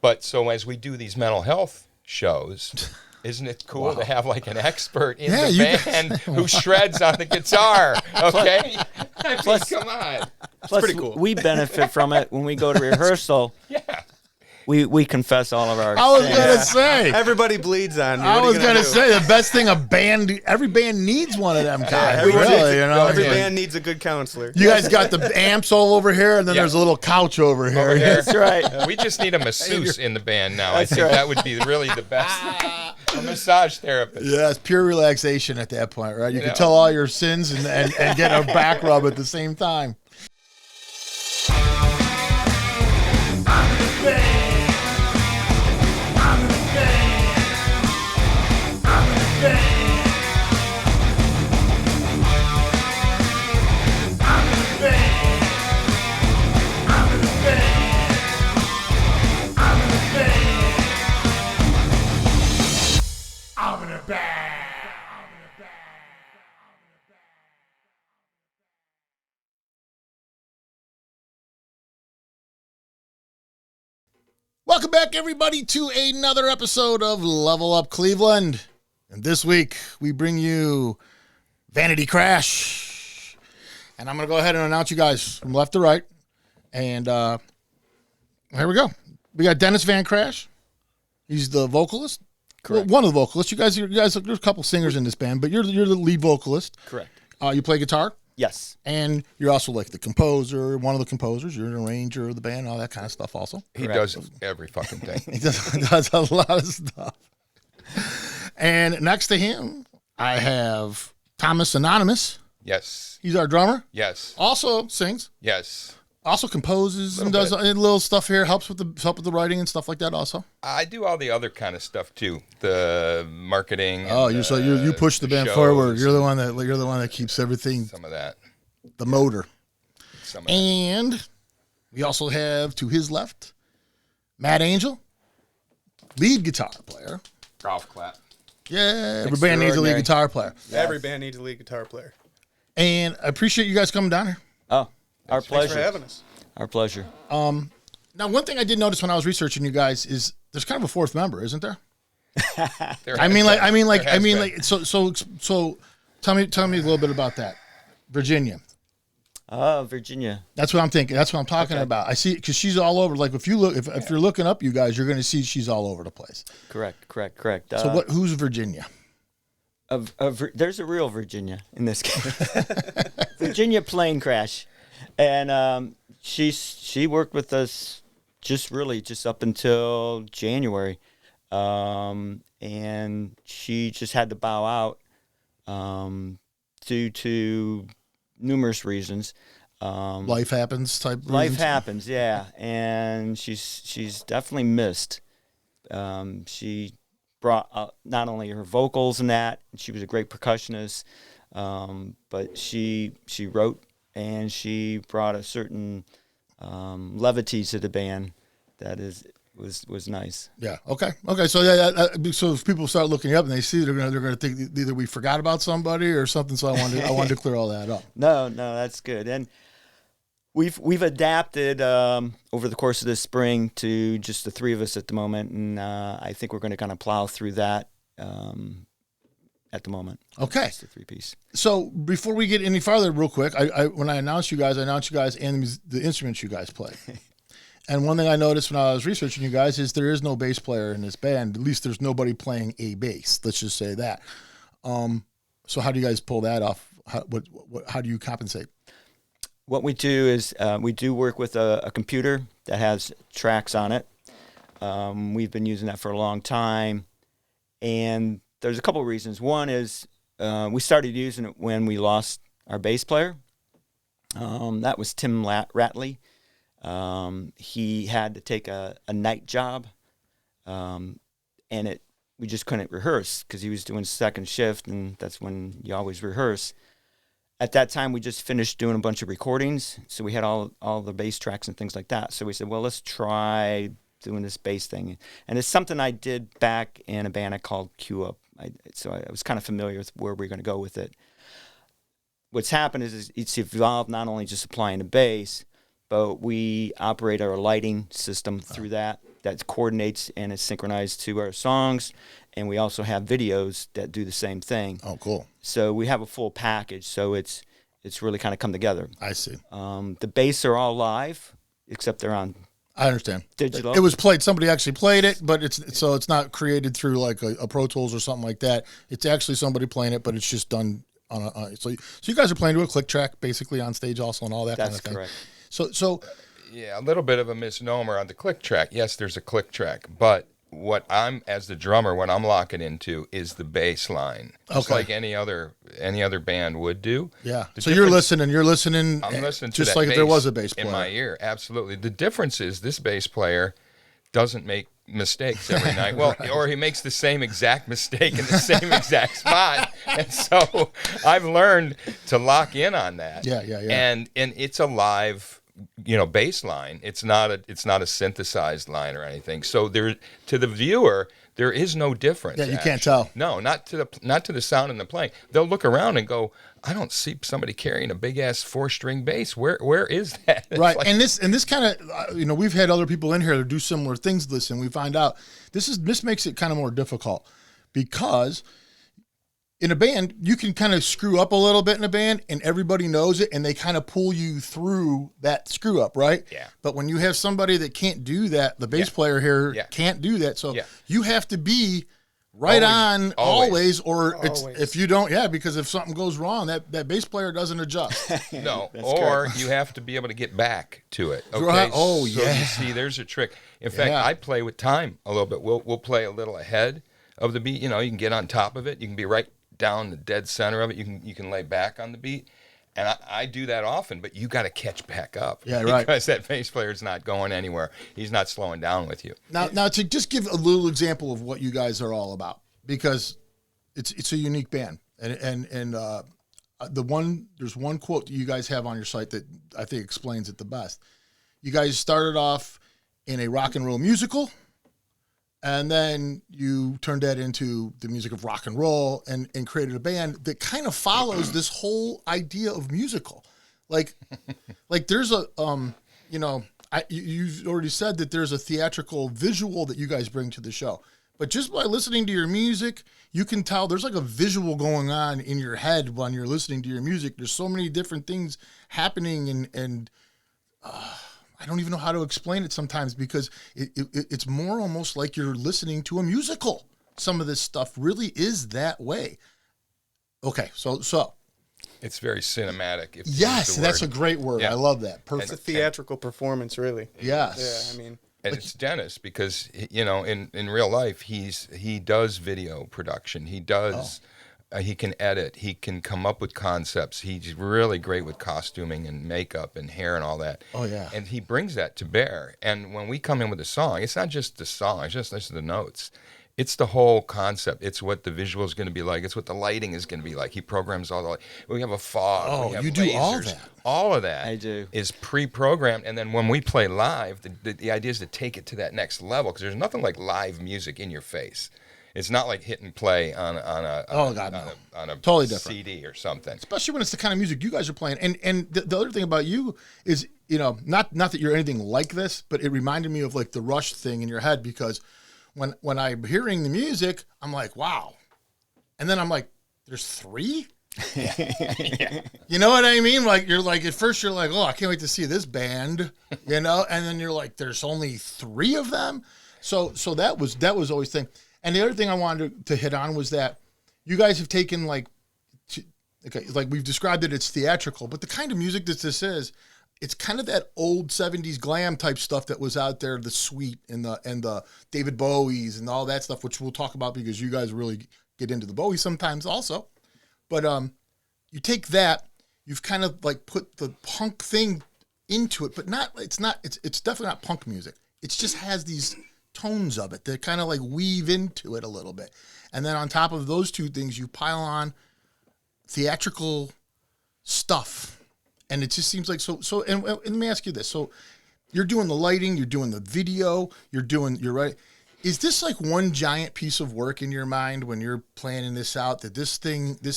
But so as we do these mental health shows, isn't it cool to have like an expert in the band who shreds on the guitar? Okay, come on. Plus, pretty cool. We benefit from it when we go to rehearsal. Yeah. We confess all of our I was sins. going to say. Everybody bleeds on you. I was going to say the best thing every band needs one of them guys. Really, Every band needs a good counselor. You guys got the amps all over here, and then there's a little couch over here. That's right. We just need a masseuse in the band now. I think that would be really the best. A massage therapist. Yeah, it's pure relaxation at that point, right? You can tell all your sins and get a back rub at the same time. Welcome back, everybody, to another episode of Level Up Cleveland. And this week, we bring you Vanity Crash. And I'm going to go ahead and announce you guys from left to right. And here we go. We got Dennis Van Crash. He's the vocalist. Correct. Well, one of the vocalists. You guys, there's a couple singers in this band, but you're the lead vocalist. Correct. You play guitar. Yes. And you're also like the composer, one of the composers. You're an arranger of the band, all that kind of stuff also. He does every fucking thing. He does a lot of stuff. And next to him, I have Thomas Anonymous. Yes. He's our drummer. Yes. Also sings. Yes. Also composes and does a little stuff here. Help with the writing and stuff like that. Also, I do all the other kind of stuff too. The marketing. Oh, you push the band forward. You're the one that keeps everything. Some of that. The motor. And we also have to his left, Matt Angel, lead guitar player. Golf clap. Yeah, every band needs a lead guitar player. Yes. Every band needs a lead guitar player. And I appreciate you guys coming down here. Oh, our pleasure. Thanks for having us. Our pleasure. Now, one thing I did notice when I was researching you guys is there's kind of a fourth member, isn't there? So tell me a little bit about that. Virginia. Virginia. That's what I'm thinking. That's what I'm talking about. I see, because she's all over. Like if you're looking up you guys, you're going to see she's all over the place. Correct. So who's Virginia? There's a real Virginia in this case. Virginia Plane Crash. And she worked with us just up until January. And she just had to bow out due to numerous reasons. Life happens type reasons? Life happens, yeah. And she's definitely missed. She brought not only her vocals and that, she was a great percussionist, but she wrote and she brought a certain levity to the band that was nice. Yeah. Okay. So so if people start looking up and they see, they're gonna think either we forgot about somebody or something. So I wanted to clear all that up. No, that's good. And we've adapted over the course of this spring to just the three of us at the moment, and I think we're going to kind of plow through that at the moment. Okay. It's the three-piece. So before we get any farther, real quick, when I announced you guys and the instruments you guys play. And one thing I noticed when I was researching you guys is there is no bass player in this band. At least there's nobody playing a bass. Let's just say that. So how do you guys pull that off? How do you compensate? What we do is we do work with a computer that has tracks on it. We've been using that for a long time. And there's a couple of reasons. One is we started using it when we lost our bass player. That was Tim Ratley. He had to take a night job, and we just couldn't rehearse because he was doing second shift, and that's when you always rehearse. At that time, we just finished doing a bunch of recordings, so we had all the bass tracks and things like that. So we said, well, let's try doing this bass thing. And it's something I did back in a band I called Q Up. So I was kind of familiar with where we were going to go with it. What's happened is it's evolved not only just applying the bass, but we operate our lighting system through that. that coordinates and is synchronized to our songs, and we also have videos that do the same thing. Oh, cool. So we have a full package. So it's really kind of come together. I see. The bass are all live, except they're on I understand. digital. It was played. Somebody actually played it, but it's not created through like a Pro Tools or something like that. It's actually somebody playing it, but it's just done on a. So you guys are playing to a click track basically on stage also and all that kind of thing. That's correct. So Yeah, a little bit of a misnomer on the click track. Yes, there's a click track, but what I'm, as the drummer, what I'm locking into is the bass line, just Okay. like any other band would do. yeah. The So you're difference- listening. I'm listening to just that like if there bass was a bass player in my ear. Absolutely. The difference is this bass player doesn't make mistakes every night. Well, or he makes the same exact mistake in the same exact spot. And so I've learned to lock in on that. Yeah. And it's a live, bass line. It's not a synthesized line or anything. So there, to the viewer, there is no difference. Yeah, you can't actually. tell. No, not to the sound and the playing. They'll look around and go, I don't see somebody carrying a big ass 4-string bass. Where is that? It's Right, like- and this kind of we've had other people in here that do similar things to this, and we find out this makes it kind of more difficult because in a band you can kind of screw up a little bit in a band, and everybody knows it, and they kind of pull you through that screw up, right? Yeah. But when you have somebody that can't do that, the bass player here Yeah. can't do that, so Yeah. you have to be right Always. on always, or Always. if you don't, because if something goes wrong, that bass player doesn't adjust. No, That's or correct. you have to be able to get back to it. Okay. Right. Oh, so yeah. You see, there's a trick. In fact, Yeah. I play with time a little bit. We'll play a little ahead of the beat. You can get on top of it. You can be right down the dead center of it. You can lay back on the beat. And I do that often, but you got to catch back up. Yeah, right. Because that bass player's not going anywhere. He's not slowing down with you. Now to just give a little example of what you guys are all about, because it's a unique band, and there's one quote that you guys have on your site that I think explains it the best. You guys started off in a rock and roll musical, and then you turned that into the music of rock and roll and created a band that kind of follows this whole idea of musical. Like there's a, you've already said that there's a theatrical visual that you guys bring to the show. But just by listening to your music, you can tell there's like a visual going on in your head when you're listening to your music. There's so many different things happening, and I don't even know how to explain it sometimes, because it's more almost like you're listening to a musical. Some of this stuff really is that way. Okay, so It's very cinematic. If yes, the that's a word. great word. Yeah. I love that. It's Perfect. a theatrical performance, really. Yes. Yeah, I mean, And it's Dennis, because in real life he does video production. He does he can edit. He can come up with concepts. He's really great with costuming and makeup and hair and all that. Oh, yeah. And he brings that to bear. And when we come in with a song, it's not just the song. It's just the notes. It's the whole concept. It's what the visual is going to be like. It's what the lighting is going to be like. He programs all the light. We have a fog. Oh, we have you do all lasers. that? All of that I do. is pre-programmed. And then when we play live, the idea is to take it to that next level, because there's nothing like live music in your face. It's not like hit and play on a Totally different. CD or something. Especially when it's the kind of music you guys are playing. And the other thing about you is, not that you're anything like this, but it reminded me of like the Rush thing in your head, because when I'm hearing the music, I'm like, wow. And then I'm like, there's 3? You know what I mean? Like, you're like, at first you're like, oh, I can't wait to see this band, and then you're like, there's only 3 of them. So that was always the thing. And the other thing I wanted to hit on was that you guys have taken like we've described it, it's theatrical, but the kind of music that this is, it's kind of that old 70s glam type stuff that was out there, the Sweet and the David Bowies and all that stuff, which we'll talk about because you guys really get into the Bowie sometimes also. But you take that, you've kind of like put the punk thing into it, but it's definitely not punk music. It just has these tones of it that kind of like weave into it a little bit. And then on top of those two things, you pile on theatrical stuff. And it just seems like so and let me ask you this. So you're doing the lighting, you're doing the video, you're right. Is this like one giant piece of work in your mind when you're planning this out, that this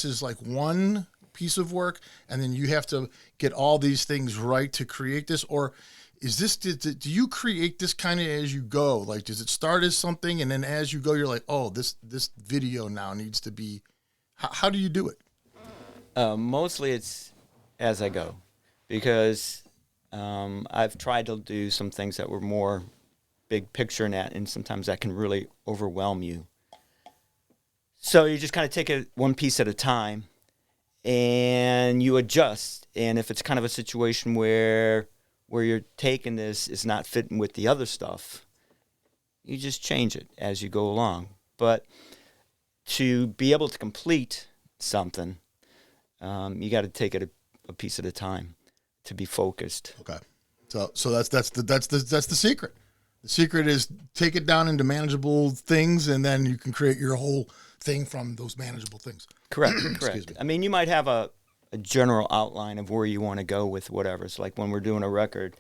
is like one piece of work and then you have to get all these things right to create this? Or is this, do you create this kind of as you go? Like, does it start as something and then as you go, you're like, oh, this video now needs to be, how do you do it? Mostly it's as I go, because I've tried to do some things that were more big picture in that, and sometimes that can really overwhelm you. So you just kind of take it one piece at a time, and you adjust. And if it's kind of a situation where you're taking this is not fitting with the other stuff, you just change it as you go along. But to be able to complete something, you got to take it a piece at a time to be focused. Okay. So that's the secret. The secret is take it down into manageable things, and then you can create your whole thing from those manageable things. Correct. Correct. I mean, you might have a general outline of where you want to go with whatever. It's like when we're doing a record,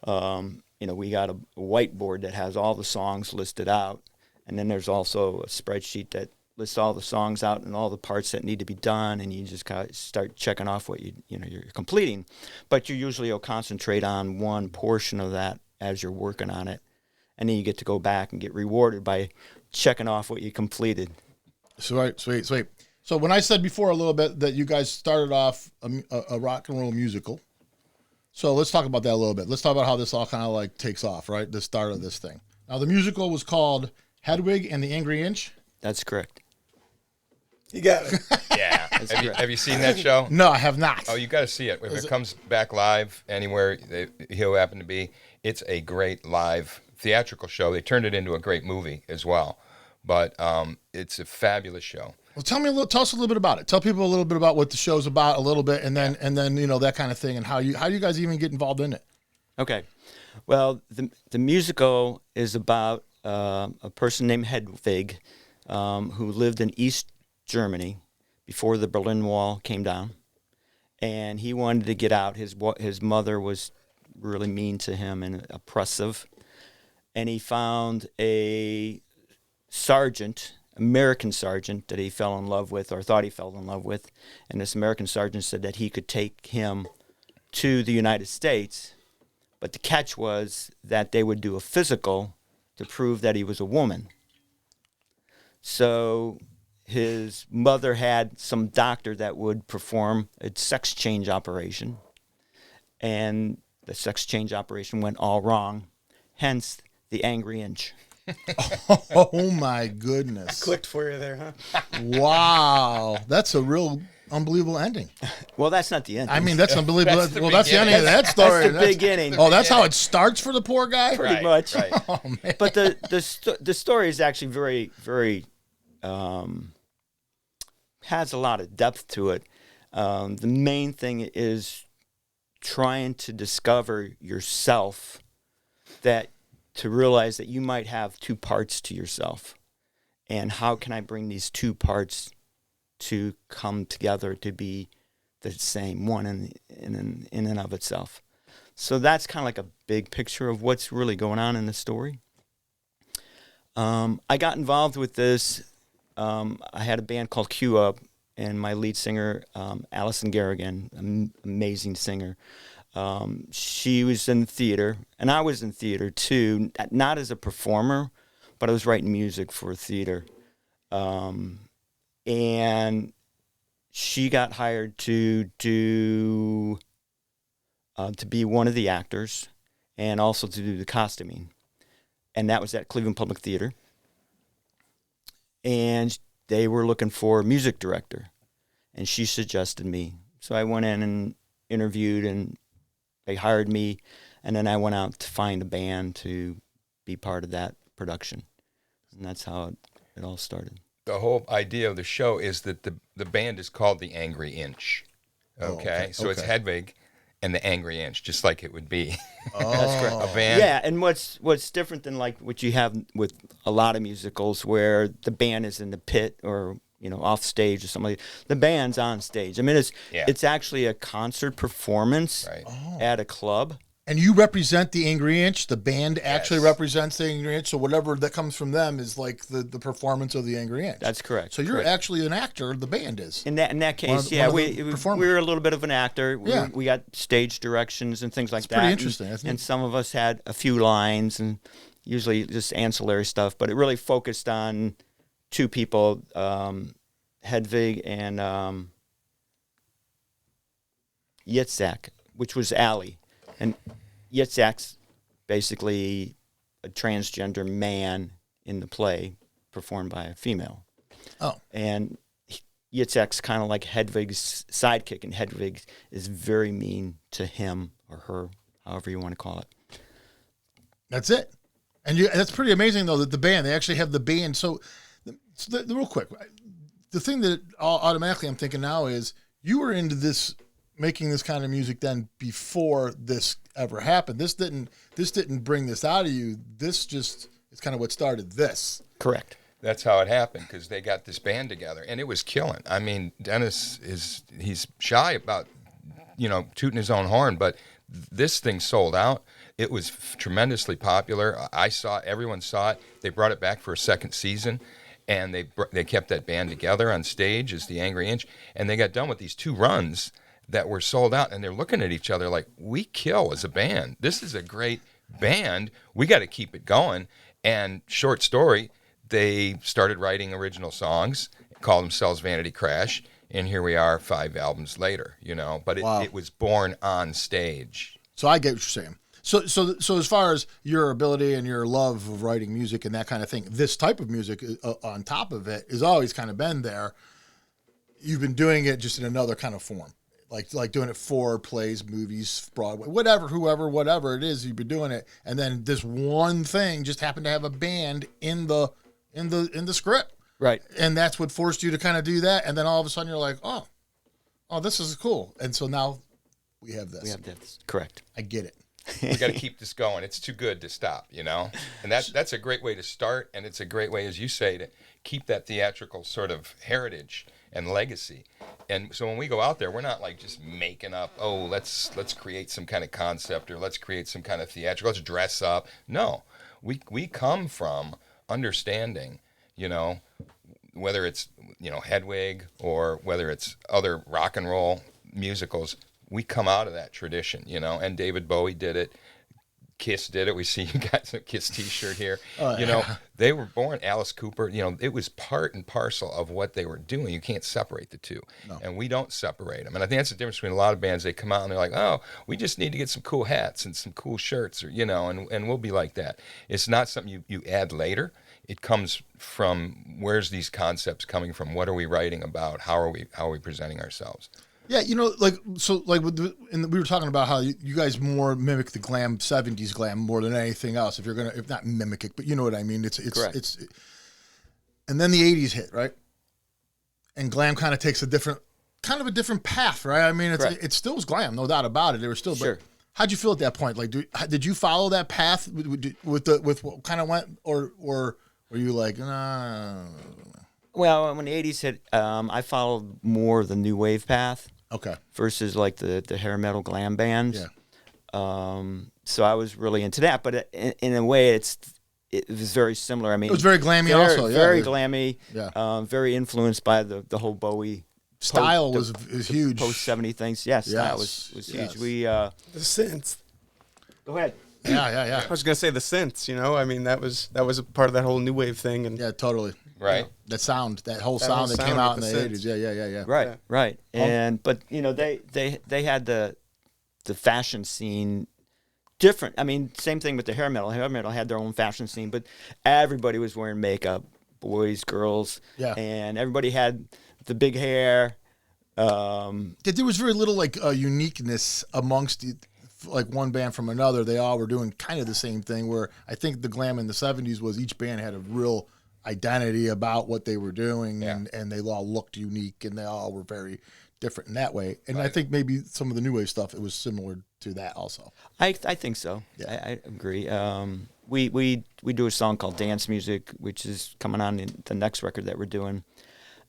we got a whiteboard that has all the songs listed out, and then there's also a spreadsheet that lists all the songs out and all the parts that need to be done, and you just kind of start checking off what you're completing. But you usually will concentrate on one portion of that as you're working on it, and then you get to go back and get rewarded by checking off what you completed. Sweet. So when I said before a little bit that you guys started off a rock and roll musical, so let's talk about that a little bit. Let's talk about how this all kind of like takes off, right? The start of this thing. Now the musical was called Hedwig and the Angry Inch. That's correct. You got it. Yeah. Have you seen that show? No, I have not. Oh, you got to see it. If it comes back live anywhere he'll happen to be, it's a great live theatrical show. They turned it into a great movie as well. But it's a fabulous show. Well, tell us a little bit about it. Tell people a little bit about what the show's about a little bit, and then that kind of thing, and how you guys even get involved in it. Okay. Well, the musical is about a person named Hedwig who lived in East Germany before the Berlin Wall came down, and he wanted to get out. His mother was really mean to him and oppressive, and he found a American sergeant that he fell in love with, or thought he fell in love with, and this American sergeant said that he could take him to the United States, but the catch was that they would do a physical to prove that he was a woman. So his mother had some doctor that would perform a sex change operation, and the sex change operation went all wrong, hence the Angry Inch. Oh my goodness! Clicked for you there, huh? Wow, that's a real unbelievable ending. Well, that's not the ending. I mean, that's unbelievable. That's the That's the ending of that story. That's the beginning. Oh, that's how it starts for the poor guy. Pretty much. Right. Oh man! But the story is actually very, very has a lot of depth to it. The main thing is trying to discover yourself, to realize that you might have two parts to yourself, and how can I bring these two parts to come together to be the same one in and of itself. So that's kind of like a big picture of what's really going on in the story. I got involved with this. I had a band called Q Up, and my lead singer, Allison Garrigan, amazing singer. She was in theater, and I was in theater too, not as a performer, but I was writing music for theater. And she got hired to be one of the actors and also to do the costuming. And that was at Cleveland Public Theater. And they were looking for a music director, and she suggested me. So I went in and interviewed, and they hired me, and then I went out to find a band to be part of that production. And that's how it all started. The whole idea of the show is that the band is called the Angry Inch. Okay? So it's Hedwig and the Angry Inch, just like it would be. Oh. That's correct. A band. Yeah, and what's different than like what you have with a lot of musicals where the band is in the pit or off stage or something. The band's on stage. I mean, it's actually a concert performance Right. at a club, And you represent the Angry Inch. The band actually Yes. represents the Angry Inch. So whatever that comes from them is like the performance of the Angry Inch. That's correct. So you're correct. actually an actor. The band is. In that case, One of yeah, the we performers. were a little bit of an actor. Yeah. We got stage directions and things like that. pretty and- interesting. That's And, neat. some of us had a few lines and usually just ancillary stuff, but it really focused on two people, Hedvig and Yitzhak, which was Allie. And Yitzhak's basically a transgender man in the play performed by a female. Oh, And Yitzhak's kind of like Hedvig's sidekick, and Hedvig is very mean to him or her, however you want to call it. that's it. And that's pretty amazing though that the band they actually have the band. So, real quick, the thing that automatically I'm thinking now is you were into this making this kind of music then before this ever happened. This didn't bring this out of you. This just is kind of what started this. Correct. That's how it happened because they got this band together and it was killing. I mean, Dennis he's shy about, tooting his own horn, but this thing sold out. It was tremendously popular. Everyone saw it. They brought it back for a second season, and they kept that band together on stage as the Angry Inch, and they got done with these 2 runs that were sold out, and they're looking at each other like, we kill as a band. This is a great band. We got to keep it going. And short story, they started writing original songs, called themselves Vanity Crash, and here we are 5 albums later, But Wow. it was born on stage. So I get what you're saying. So as far as your ability and your love of writing music and that kind of thing, this type of music on top of it has always kind of been there. You've been doing it just in another kind of form, like doing it for plays, movies, Broadway, whatever it is. You've been doing it, and then this one thing just happened to have a band in the script, Right. and that's what forced you to kind of do that. And then all of a sudden you're like, oh, this is cool, and so now we have this. We have this. Correct. I get it. We got to keep this going. It's too good to stop, And that's a great way to start, and it's a great way, as you say, to keep that theatrical sort of heritage and legacy. And so when we go out there, we're not like just making up, let's create some kind of concept or let's create some kind of theatrical, let's dress up. No, we come from understanding, whether it's, Hedwig or whether it's other rock and roll musicals, we come out of that tradition, and David Bowie did it. Kiss did it. We see you got some Kiss t-shirt here. They were born, Alice Cooper, it was part and parcel of what they were doing. You can't separate the two. No. And we don't separate them. And I think that's the difference between a lot of bands. They come out and they're like, we just need to get some cool hats and some cool shirts, or, and we'll be like that. It's not something you add later. It comes from, where's these concepts coming from? What are we writing about? How are we presenting ourselves? Yeah, we were talking about how you guys more mimic the glam 70s glam more than anything else. If not mimic it, but you know what I mean. It's Correct. And then the 80s hit, right? And glam kind of takes a different path, right? I mean, it still was glam, no doubt about it. They were still. Sure. But how'd you feel at that point? Like, did you follow that path with what kind of went, or were you like, nah? Well, when the 80s hit, I followed more the new wave path. Okay. Versus like the hair metal glam bands. Yeah. So I was really into that, but in a way, it was very similar. I mean, It was very glammy also. Yeah. Very glammy. Yeah. Very influenced by the whole Bowie Style was huge. Post 70 things. Yes, style Yes, was yes. huge. We The synths. go ahead. Yeah. I was gonna say the synths. I mean, that was a part of that whole new wave thing, and Yeah, totally. Right. That sound, that whole That sound whole that came sound out in with the the 80s. synths. Yeah. Right, Yeah. right. And but they had the fashion scene different. I mean, same thing with the hair metal. Hair metal had their own fashion scene, but everybody was wearing makeup, boys, girls, Yeah. and everybody had the big hair. There was very little uniqueness amongst like one band from another. They all were doing kind of the same thing, where I think the glam in the 70s was each band had a real identity about what they were doing, Yeah. and they all looked unique, and they all were very different in that way. And I think maybe some of the new wave stuff, it was similar to that also. I think so. Yeah. I agree. We do a song called Dance Music, which is coming on in the next record that we're doing,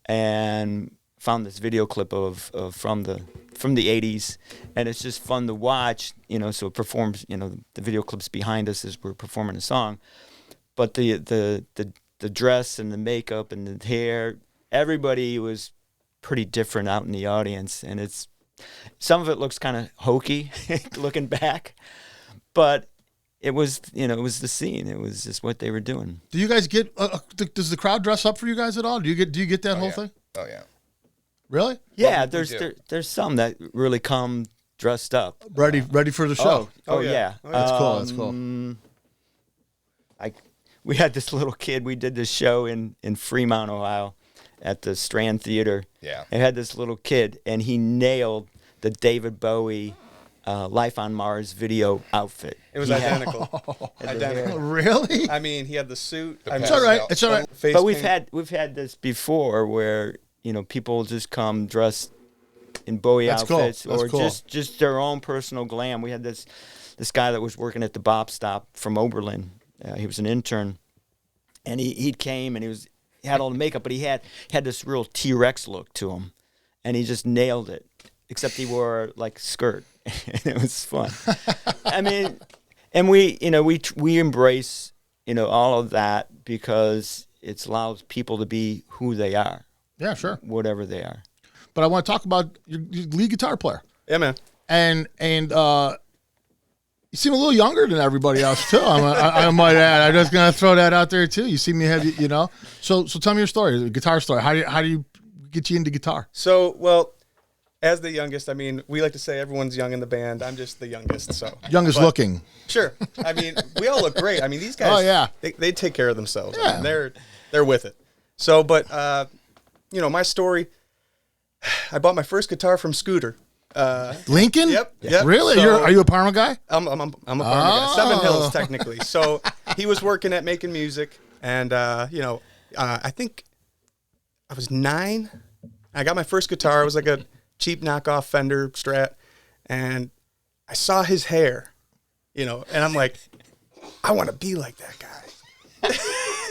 and found this video clip of from the 80s, and it's just fun to watch. So it performs. The video clip's behind us as we're performing a song, but the dress and the makeup and the hair, everybody was pretty different out in the audience, and some of it looks kind of hokey looking back, but it was the scene. It was just what they were doing. Do you guys get? Does the crowd dress up for you guys at all? Do you get that whole thing? Oh yeah. Really? Yeah, Well, there's some that really come dressed up, Ready for the show? Oh yeah. That's cool. That's cool. We had this little kid. We did this show in Fremont, Ohio, at the Strand Theater. Yeah. I had this little kid, and he nailed the David Bowie Life on Mars video outfit. It was He had- identical. had the Identical. hair. Really? I mean, he had the suit. The I mean, It's all right. It's all right. face But we've paint. had this before where people just come dressed in Bowie That's cool. outfits That's or cool. just their own personal glam. We had this guy that was working at the Bop Stop from Oberlin. He was an intern, and he came and he had all the makeup, but he had this real T-Rex look to him, and he just nailed it. Except he wore like a skirt, and it was fun. I mean, and we embrace all of that because it allows people to be who they are, Yeah, sure. whatever they are. But I want to talk about your lead guitar player, Yeah, man. and you seem a little younger than everybody else too. I might add. I'm just gonna throw that out there too. You seem to have So tell me your story, the guitar story. How do you get you into guitar? So, well, as the youngest, I mean, we like to say everyone's young in the band. I'm just the youngest, so. Youngest But- looking. Sure. I mean, we all look great. I mean, these guys. Oh, yeah. They take care of themselves. I Yeah. mean, they're with it. So, but my story. I bought my first guitar from Scooter. Lincoln? Yep. Really? So- Are you a Parma guy? I'm a Parma guy. Seven Oh. Hills, technically. So he was working at making music, and I think I was 9. I got my first guitar. It was like a cheap knockoff Fender Strat, and I saw his hair, and I'm like, I want to be like that guy.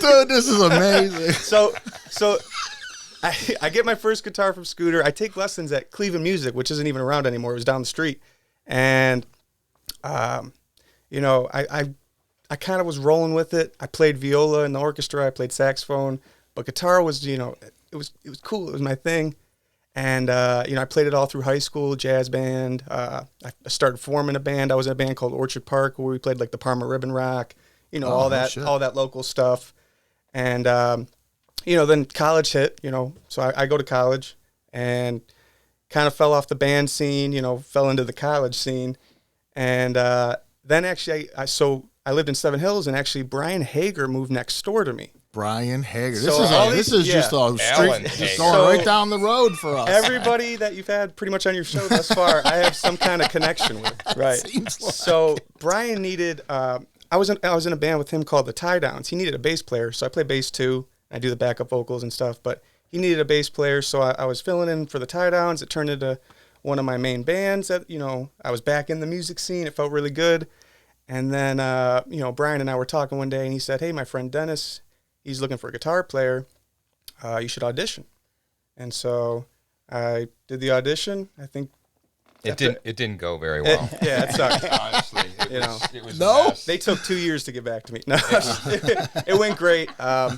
Dude, this is amazing. So I get my first guitar from Scooter. I take lessons at Cleveland Music, which isn't even around anymore. It was down the street. And, I kind of was rolling with it. I played viola in the orchestra. I played saxophone. But guitar was, it was cool. It was my thing. And, I played it all through high school, jazz band. I started forming a band. I was in a band called Orchard Park where we played like the Parma Ribbon Rock, all that local stuff. And, then college hit, so I go to college and kind of fell off the band scene, fell into the college scene. And then actually, I lived in Seven Hills, and actually Brian Hager moved next door to me. Brian Hager. So all This these- is just a Alan street, Hager. just going So- right down the road for us. Everybody that you've had pretty much on your show thus far, I have some kind of connection with. Right. Seems like- So Brian needed, I was in a band with him called the Tie Downs. He needed a bass player, so I play bass too. I do the backup vocals and stuff, but he needed a bass player, so I was filling in for the Tie Downs. It turned into one of my main bands. That I was back in the music scene. It felt really good. And then Brian and I were talking one day, and he said, "Hey, my friend Dennis, he's looking for a guitar player. You should audition." And so I did the audition. I think It didn't go very well. it sucked. Honestly, You know. it was No? a mess. They took 2 years to get back to me. No, it went great. I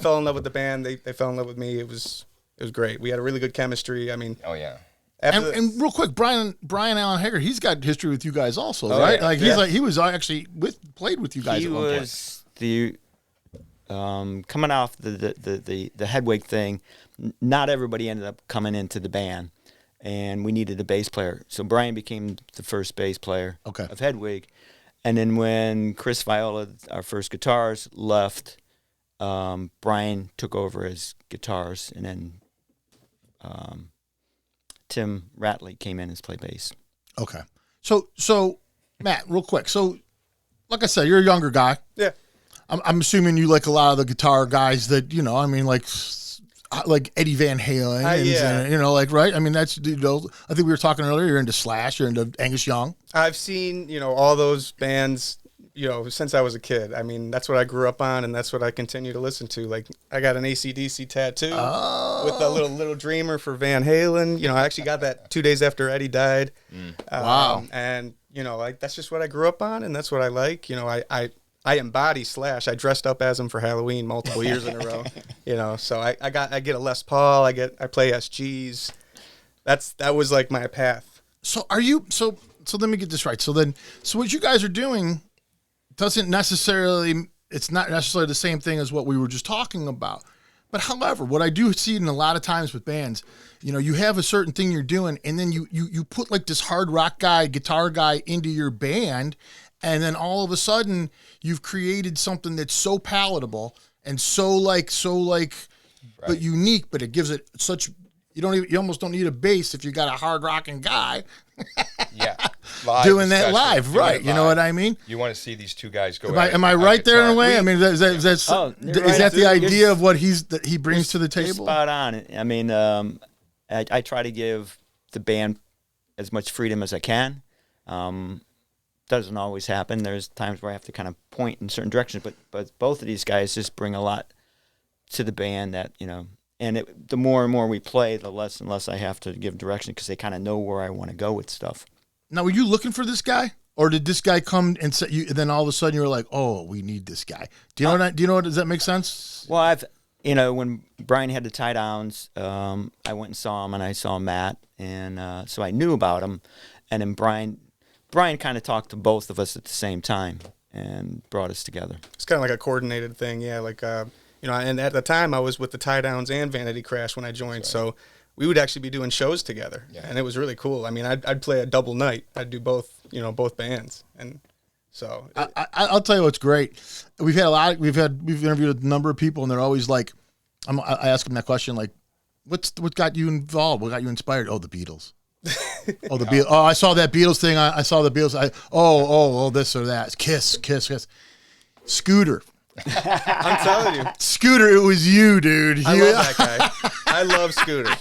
fell in love with the band. They fell in love with me. It was great. We had a really good chemistry. I mean, Oh yeah. after And real quick, Brian Allen Hager, he's got history with you guys also, Oh, right? yeah. Like Yeah. he was actually played with you guys He at one point. was the coming off the Hedwig thing. Not everybody ended up coming into the band, and we needed a bass player. So Brian became the first bass player Okay. of Hedwig, and then when Chris Viola, our first guitarist, left, Brian took over as guitars, and then Tim Ratley came in as play bass. Okay. So Matt, real quick. So like I said, you're a younger guy. yeah, I'm assuming you like a lot of the guitar guys that, like Eddie Van Halen, yeah. and, right? I mean, that's, I think we were talking earlier, you're into Slash, you're into Angus Young. I've seen all those bands since I was a kid. I mean, that's what I grew up on, and that's what I continue to listen to. Like, I got an AC/DC tattoo with a little Dreamer for Van Halen. You know, I actually got that 2 days after Eddie died. Wow. And, like, that's just what I grew up on, and that's what I like. You know, I embody Slash. I dressed up as him for Halloween multiple years in a row. So I get a Les Paul. I play SGs. That was like my path. So are you so let me get this right. So what you guys are doing it's not necessarily the same thing as what we were just talking about. But however, what I do see in a lot of times with bands, you have a certain thing you're doing, and then you put like this hard rock guy, guitar guy into your band, and then all of a sudden you've created something that's so palatable and so but unique, but it gives it such you almost don't need a bass if you got a hard rocking guy. Yeah. Live, doing that live, right? Live. You know what I mean? You want to see these two guys go. Am I right there in a way? I mean, is that the idea of what he brings to the table? Spot on. I mean, I try to give the band as much freedom as I can. Doesn't always happen. There's times where I have to kind of point in certain directions, but both of these guys just bring a lot to the band that and the more and more we play, the less and less I have to give direction because they kind of know where I want to go with stuff. Now, were you looking for this guy, or did this guy come and set you? And then all of a sudden, you were like, "Oh, we need this guy." Do you know what? Does that make sense? Well, when Brian had the tie downs, I went and saw him, and I saw Matt, and so I knew about him. And then Brian kind of talked to both of us at the same time and brought us together. It's kind of like a coordinated thing, yeah. Like, and at the time I was with the Tie Downs and Vanity Crash when I joined, so we would actually be doing shows together, and it was really cool. I mean, I'd play a double night. I'd do both bands, and so I'll tell you what's great. We've interviewed a number of people, and they're always like, I ask them that question, like, what got you involved? What got you inspired? Oh, the Beatles. Oh, the Beatles. Oh, I saw that Beatles thing. I saw the Beatles. This or that. Kiss. Scooter. I'm telling you, Scooter, it was you, dude. I love that guy. I love Scooter.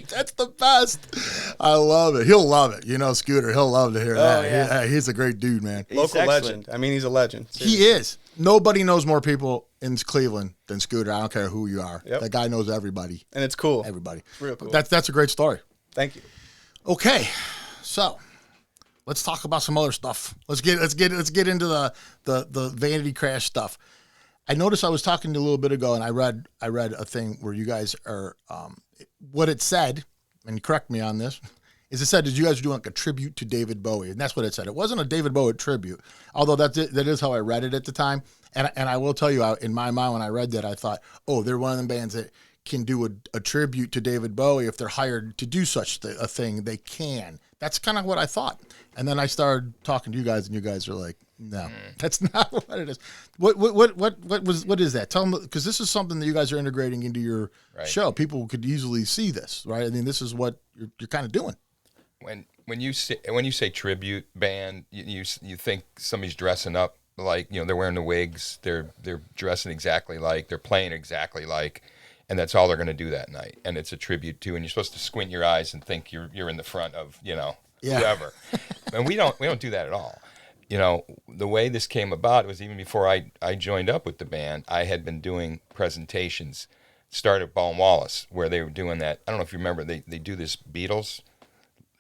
That's the best. I love it. He'll love it. Scooter, he'll love to hear that. Yeah. He's a great dude, man. Local legend. I mean, he's a legend. Seriously. He is. Nobody knows more people in Cleveland than Scooter. I don't care who you are. Yep. That guy knows everybody. And it's cool. Everybody. It's real cool. That's a great story. Thank you. Okay, so let's talk about some other stuff. Let's get into the Vanity Crash stuff. I noticed I was talking to you a little bit ago, and I read a thing where you guys are what it said, and correct me on this, is it said that you guys are doing like a tribute to David Bowie, and that's what it said. It wasn't a David Bowie tribute, although that is how I read it at the time. And I will tell you, in my mind when I read that, I thought, oh, they're one of them bands that can do a tribute to David Bowie. If they're hired to do such a thing, they can. That's kind of what I thought. And then I started talking to you guys, and you guys are like, no, that's not what it is. What is that? Tell them, because this is something that you guys are integrating into your show. People could easily see this, right? I mean, this is what you're kind of doing. When you say tribute band, you think somebody's dressing up like, they're wearing the wigs, they're dressing exactly like, they're playing exactly like, and that's all they're going to do that night. And it's a tribute to, and you're supposed to squint your eyes and think you're in the front of, whoever. And we don't do that at all. The way this came about, it was even before I joined up with the band. I had been doing presentations, started at Ball and Wallace, where they were doing that. I don't know if you remember, they do this Beatles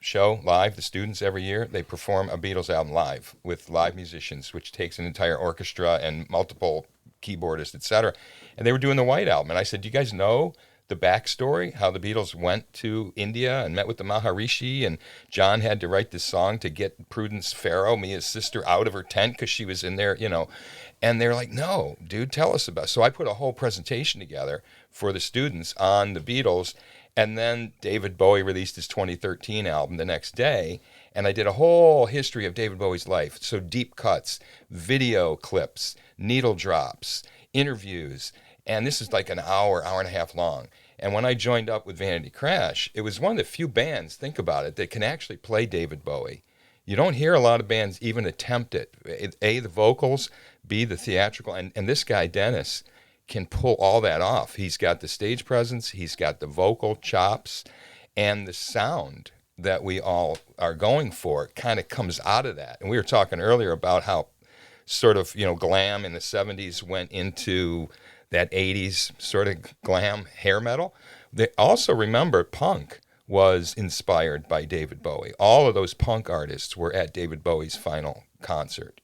show live. The students every year, they perform a Beatles album live with live musicians, which takes an entire orchestra and multiple keyboardists, etc. And they were doing the White Album. And I said, do you guys know the backstory, how the Beatles went to India and met with the Maharishi, and John had to write this song to get Prudence Farrow, Mia's sister, out of her tent because she was in there, And they're like, no, dude, tell us about it. So I put a whole presentation together for the students on the Beatles, and then David Bowie released his 2013 album the next day, and I did a whole history of David Bowie's life. So deep cuts, video clips, needle drops, interviews, and this is like an hour and a half long. And when I joined up with Vanity Crash, it was one of the few bands, think about it, that can actually play David Bowie. You don't hear a lot of bands even attempt it. A, the vocals, B, the theatrical, and this guy, Dennis, can pull all that off. He's got the stage presence, he's got the vocal chops, and the sound that we all are going for kind of comes out of that. And we were talking earlier about how sort of, glam in the 70s went into that 80s sort of glam hair metal. They also remember punk was inspired by David Bowie. All of those punk artists were at David Bowie's final concert,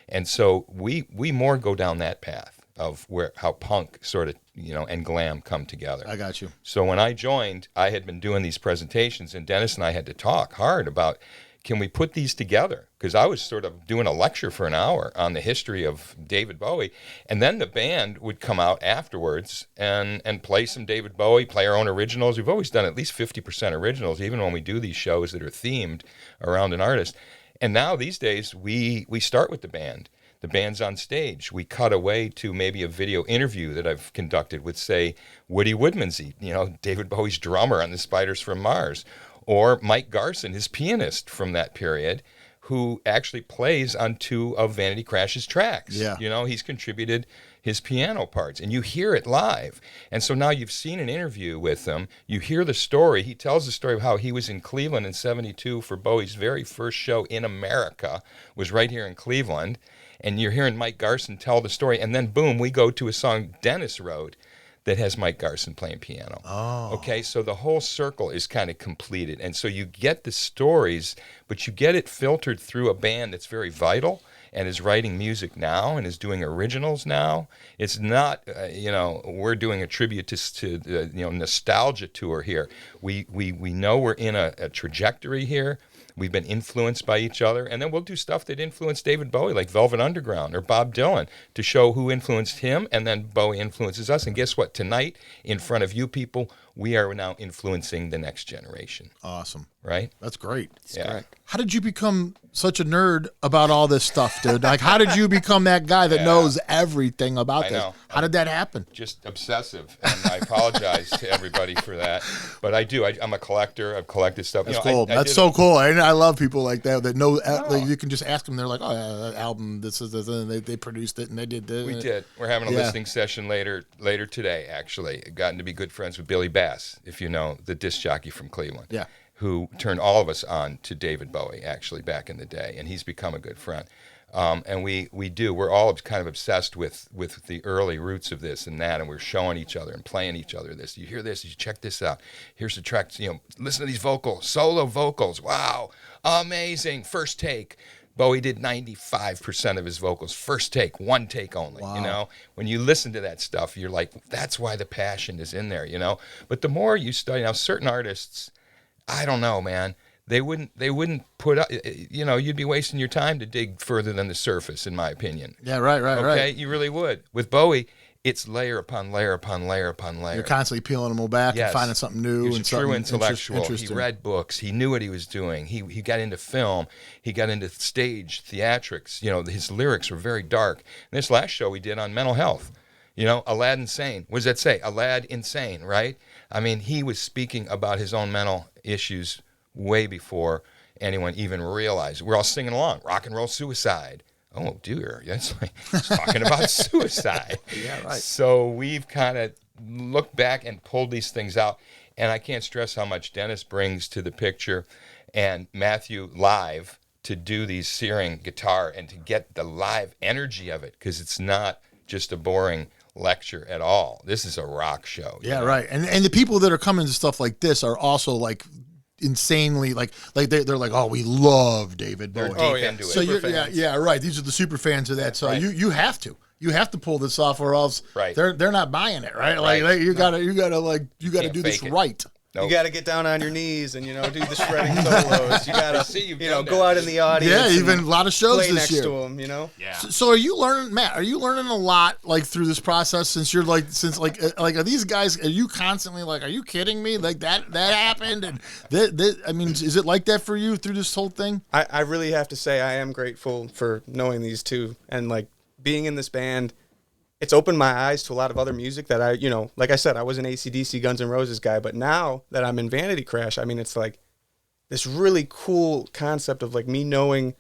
And so we more go down that path of how punk sort of, and glam come together. I got you. So when I joined, I had been doing these presentations, and Dennis and I had to talk hard about, can we put these together? Because I was sort of doing a lecture for an hour on the history of David Bowie, and then the band would come out afterwards and play some David Bowie, play our own originals. We've always done at least 50% originals, even when we do these shows that are themed around an artist. And now these days, we start with the band. The band's on stage. We cut away to maybe a video interview that I've conducted with, say, Woody Woodmansey, David Bowie's drummer on the Spiders from Mars, or Mike Garson, his pianist from that period, who actually plays on 2 of Vanity Crash's tracks. Yeah. He's contributed his piano parts, and you hear it live. And so now you've seen an interview with him. You hear the story. He tells the story of how he was in Cleveland in 72 for Bowie's very first show in America, was right here in Cleveland. And you're hearing Mike Garson tell the story, and then boom, we go to a song Dennis wrote that has Mike Garson playing piano. Oh. Okay, so the whole circle is kind of completed. And so you get the stories, but you get it filtered through a band that's very vital and is writing music now and is doing originals now. It's not, we're doing a tribute to the nostalgia tour here. We know we're in a trajectory here. We've been influenced by each other, and then we'll do stuff that influenced David Bowie, like Velvet Underground or Bob Dylan, to show who influenced him, and then Bowie influences us. And guess what? Tonight, in front of you people, we are now influencing the next generation. Awesome. Right? That's great. Yeah. How did you become such a nerd about all this stuff, dude? Like, how did you become that guy that knows everything about this? know. How did that happen? Just obsessive, and I apologize to everybody for that. But I do. I'm a collector. I've collected stuff. That's cool. That's so cool. I love people like that know. Oh. Like, you can just ask them. They're like, "Oh, that album. This is this," and they produced it and they did this. We did. We're having a listening session later today, actually. Gotten to be good friends with Billy Bass, if you know, the disc jockey from Cleveland. Yeah. Who turned all of us on to David Bowie, actually, back in the day. And he's become a good friend. And we're all kind of obsessed with the early roots of this and that, and we're showing each other and playing each other this. You hear this, you check this out. Here's the track, listen to these vocals, solo vocals. Wow, amazing. First take. Bowie did 95% of his vocals. First take, one take only, Wow. When you listen to that stuff, you're like, that's why the passion is in there, But the more you study, now certain artists, I don't know, man. They wouldn't put up, you'd be wasting your time to dig further than the surface, in my opinion. Yeah, right. Okay, you really would. With Bowie, it's layer upon layer upon layer upon layer. You're constantly peeling them back and finding something new. He was and a true something intellectual. Interesting. He read books. He knew what he was doing. He got into film. He got into stage, theatrics. His lyrics were very dark. And this last show we did on mental health, Aladdin Insane. What does that say? Aladdin Insane, right? I mean, he was speaking about his own mental issues way before anyone even realized. We're all singing along, rock and roll suicide. Oh, dear, that's like he's talking about suicide. Yeah, right. So we've kind of looked back and pulled these things out, and I can't stress how much Dennis brings to the picture, and Matthew live to do these searing guitar and to get the live energy of it, because it's not just a boring lecture at all. This is a rock show. Yeah, right. And the people that are coming to stuff like this are also like insanely like they're like, oh, we love David Bowie. They're deep into it. So you're right. These are the super fans of that. So right. you have to pull this off, or else Right. they're not buying it, right? Right. Like you gotta do this fake it. right. Nope. You got to get down on your knees and do the shredding solos. You got see you've to done go that. out in the audience. Yeah, and even a lot of shows play this next year. to them. Yeah. So are you learning, Matt? Are you learning a lot like through this process? Since are these guys? Are you constantly like, are you kidding me? Like that happened, and I mean, is it like that for you through this whole thing? I really have to say I am grateful for knowing these two and like being in this band. It's opened my eyes to a lot of other music that like I said, I was an AC/DC Guns N' Roses guy, but now that I'm in Vanity Crash, I mean, it's like this really cool concept of like me knowing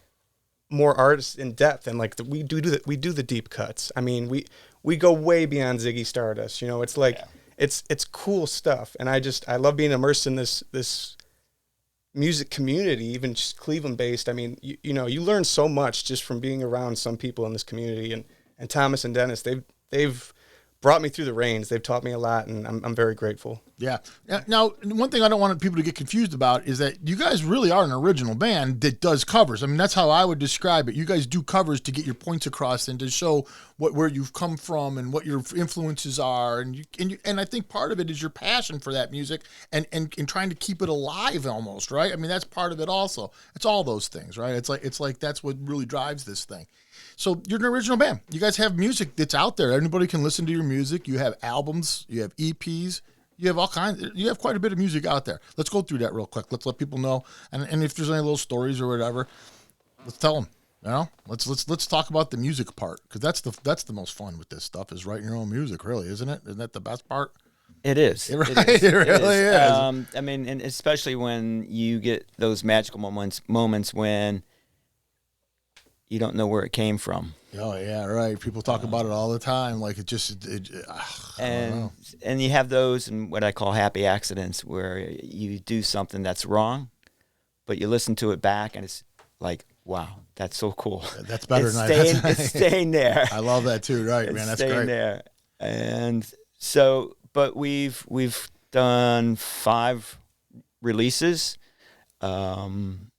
more artists in depth, and like we do the deep cuts. I mean, we go way beyond Ziggy Stardust. It's like it's cool stuff, and I love being immersed in this music community, even just Cleveland based. I mean, you know, you learn so much just from being around some people in this community, and Thomas and Dennis, they've brought me through the reins. They've taught me a lot, and I'm very grateful. Yeah. Now, one thing I don't want people to get confused about is that you guys really are an original band that does covers. I mean, that's how I would describe it. You guys do covers to get your points across and to show where you've come from and what your influences are. And I think part of it is your passion for that music and trying to keep it alive almost, right? I mean, that's part of it also. It's all those things, right? It's like that's what really drives this thing. So you're an original band. You guys have music that's out there. Anybody can listen to your music. You have albums. You have EPs. You have all kinds. You have quite a bit of music out there. Let's go through that real quick. Let's let people know. And if there's any little stories or whatever, let's tell them. You know, let's talk about the music part, because that's the most fun with this stuff, is writing your own music. Really, isn't it? Isn't that the best part? It is. It really is. I mean, and especially when you get those magical moments when you don't know where it came from. Oh yeah, right. People talk about it all the time. Like and you have those and what I call happy accidents, where you do something that's wrong, but you listen to it back and it's like, wow, that's so cool. That's better than it's staying there. I love that too. Right, man. That's staying great. There. And so, but we've done 5 releases, and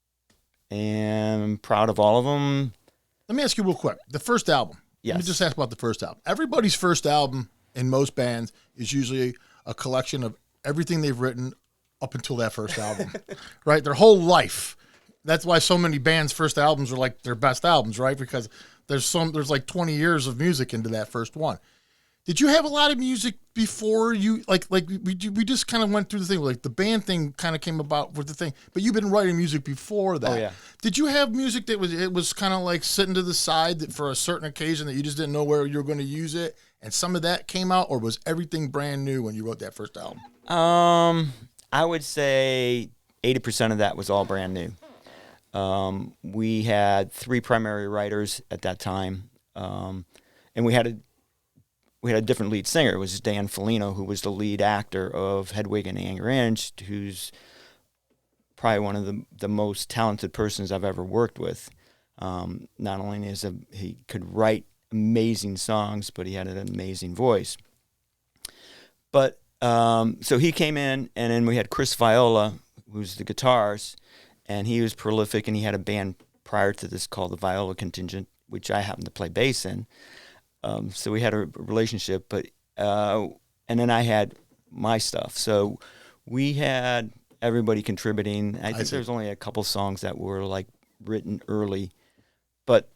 I'm proud of all of them. Let me ask you real quick. The first album. Yes. Let me just ask about the first album. Everybody's first album in most bands is usually a collection of everything they've written up until that first album, right? Their whole life. That's why so many bands' first albums are like their best albums, right? Because there's like 20 years of music into that first one. Did you have a lot of music before you, like we just kind of went through the thing, like the band thing kind of came about with the thing, but you've been writing music before that. Oh, yeah. Did you have music that was kind of like sitting to the side that for a certain occasion that you just didn't know where you were going to use it, and some of that came out, or was everything brand new when you wrote that first album? I would say 80% of that was all brand new. We had 3 primary writers at that time, and we had a different lead singer. It was Dan Foligno, who was the lead actor of Hedwig and Anger Inch, who's probably one of the most talented persons I've ever worked with. Not only he could write amazing songs, but he had an amazing voice. But so he came in, and then we had Chris Viola, who's the guitars, and he was prolific, and he had a band prior to this called the Viola Contingent, which I happened to play bass in. So we had a relationship, but and then I had my stuff. So we had everybody contributing. I think there's only a couple songs that were like written early, but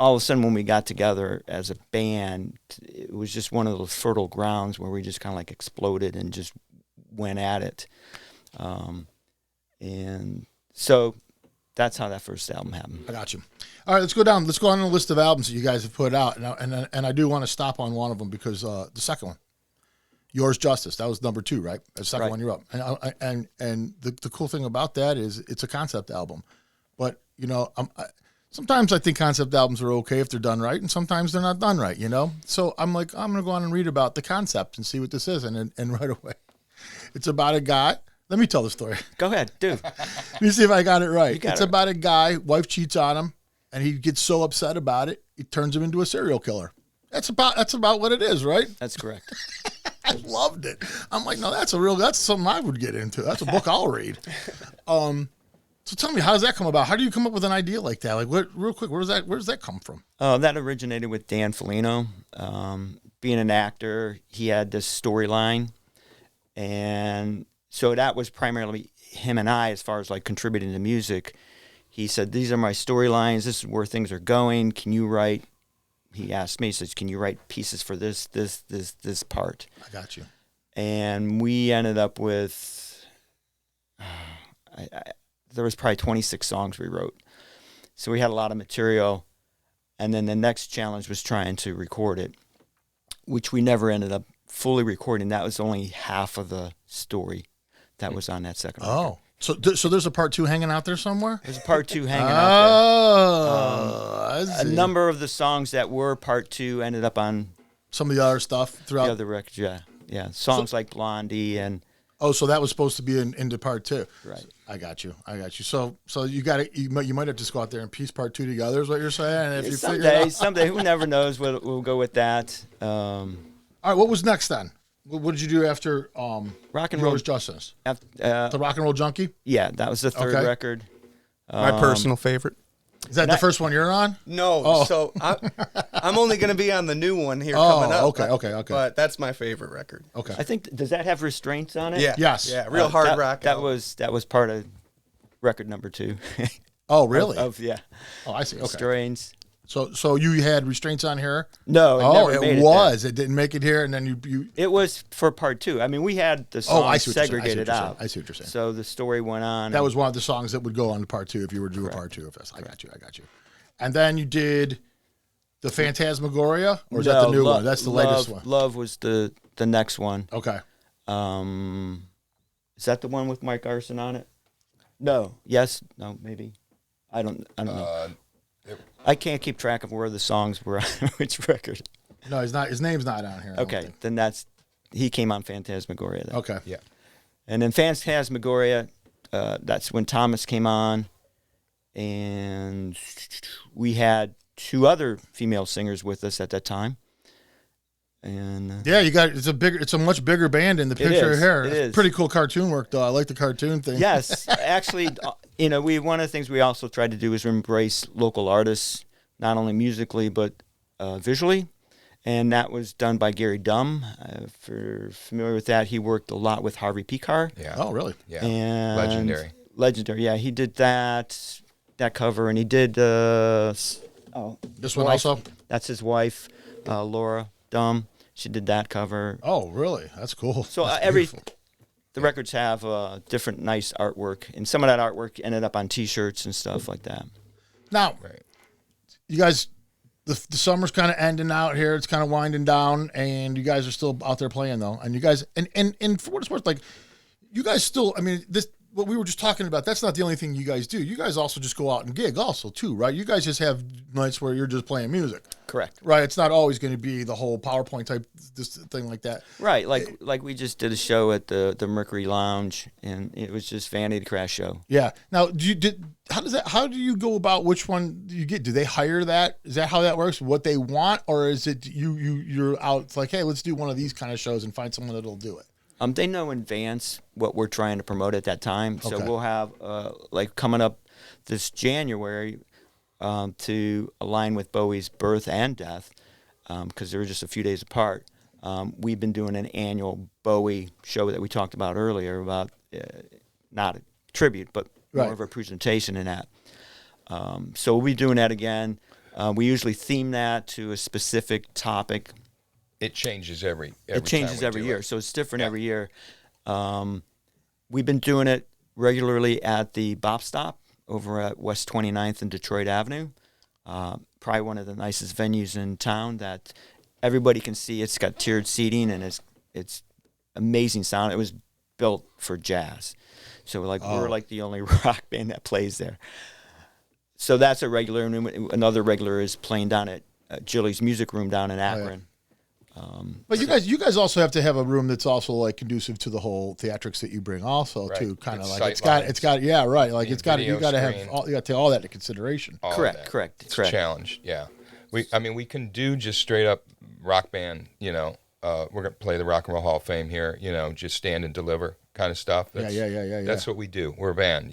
all of a sudden when we got together as a band, it was just one of those fertile grounds where we just kind of like exploded and just went at it. And so that's how that first album happened. I got you. All right, let's go down. Let's go on the list of albums that you guys have put out, and I do want to stop on one of them, because the second one, Yours Justice, that was number 2, right? The second one you're up, and the cool thing about that is it's a concept album, but you know, sometimes I think concept albums are okay if they're done right, and sometimes they're not done right, you know. So I'm like, I'm gonna go on and read about the concept and see what this is, and right away, it's about a guy. Let me tell the story. Go ahead, dude. Let me see if I got it right. It's about a guy, wife cheats on him, and he gets so upset about it, it turns him into a serial killer. That's about what it is, right? That's correct. I loved it. I'm like, no, that's something I would get into. That's a book I'll read. So tell me, how does that come about? How do you come up with an idea like that? Like, real quick, where does that come from? That originated with Dan Foligno. Being an actor, he had this storyline, and so that was primarily him and I, as far as like contributing to music. He said, these are my storylines. This is where things are going. Can you write? He asked me, he says, can you write pieces for this part? I got you. And we ended up with, there was probably 26 songs we wrote. So we had a lot of material. And then the next challenge was trying to record it, which we never ended up fully recording. That was only half of the story that was on that second record. Oh. So there's a part 2 hanging out there somewhere? There's a part 2 hanging out there. A number of the songs that were part 2 ended up on some of the other stuff throughout the other records. Yeah. Songs like Blondie and Oh, so that was supposed to be into part 2. Right. I got you. So you got it. You might have to just go out there and piece part 2 together. Is what you're saying? And if you figure it out. Someday, who never knows? We'll go with that. All right. What was next then? What did you do after Rock and Roll Justice? The Rock and Roll Junkie. Yeah, that was the third Okay. record. My personal favorite. Is that the first one you're on? No, Oh. so I'm only going to be on the new one here coming up. Okay. But that's my favorite record. Okay. I think does that have restraints on it? Yeah. Yes. Yeah, real hard that, rock. That album. was part of record number 2. Oh, really? Yeah. Oh, I see. Okay. Restraints. So you had restraints on here? No, Oh, never made it was. there. It didn't make it here, and then you. It was for part 2. I mean, we had the Oh, I songs see what you're saying. segregated out. I see what you're saying. So the story went on. That was one of the songs that would go on to part 2 if you were to do a part 2 of this. I got you. And then you did the Phantasmagoria, or is that the new one? That's the latest one. Love was the next one. Okay. Is that the one with Mike Arson on it? No. Yes. No. Maybe. I don't know. I can't keep track of where the songs were on which record. No, he's not. His name's not on here. I don't Okay, think. then he came on Phantasmagoria. Then. Okay. Yeah. And then Phantasmagoria, that's when Thomas came on, and we had 2 other female singers with us at that time. And Yeah, it's a much bigger band in the picture is, here. it It's is. pretty cool cartoon work though. I like the cartoon thing. yes, actually, one of the things we also tried to do is embrace local artists, not only musically but visually, and that was done by Gary Dumm. If you're familiar with that, he worked a lot with Harvey Picar. Yeah. Oh, really? Yeah. And Legendary. Yeah, he did that cover, and he did This one wife. also. That's his wife, Laura Dumm. She did that cover. Oh, really? That's cool. So That's every beautiful. the records have different nice artwork, and some of that artwork ended up on T-shirts and stuff like that. Now, Right. you guys, the summer's kind of ending out here. It's kind of winding down, and you guys are still out there playing though. And you guys, and for what it's worth, like you guys still. I mean, this what we were just talking about. That's not the only thing you guys do. You guys also just go out and gig, also too, right? You guys just have nights where you're just playing music, Correct. right? It's not always going to be the whole PowerPoint type this thing like that. Right, like we just did a show at the Mercury Lounge, and it was just Vanity Crash show. Yeah. Now, how do you go about which one you get? Do they hire that? Is that how that works? What they want, or is it you're out? It's like, hey, let's do one of these kind of shows and find someone that'll do it. They know in advance what we're trying to promote at that time. So Okay. we'll have, like coming up this January, to align with Bowie's birth and death, because they were just a few days apart. We've been doing an annual Bowie show that we talked about earlier about not a tribute, but more Right. of a presentation in that. So we'll be doing that again. We usually theme that to a specific topic. It changes every It changes time we every do year, it. so it's different Yeah. every year. We've been doing it regularly at the Bop Stop over at West 29th and Detroit Avenue. Probably one of the nicest venues in town that everybody can see. It's got tiered seating, and it's amazing sound. It was built for jazz, so we're like the only rock band that plays there. So that's a regular, and another regular is playing down at Jilly's Music Room down in Akron. But you guys also have to have a room that's also like conducive to the whole theatrics that you bring also Right. too. Kind of Good like sight it's got yeah, right. Like Need it's got you video got to have screen. all, you got to take all that into consideration. All of Correct, that. correct, It's correct. a challenge, yeah. We can do just straight up rock band, we're going to play the Rock and Roll Hall of Fame here, just stand and deliver kind of stuff. Yeah. That's what we do. We're a band,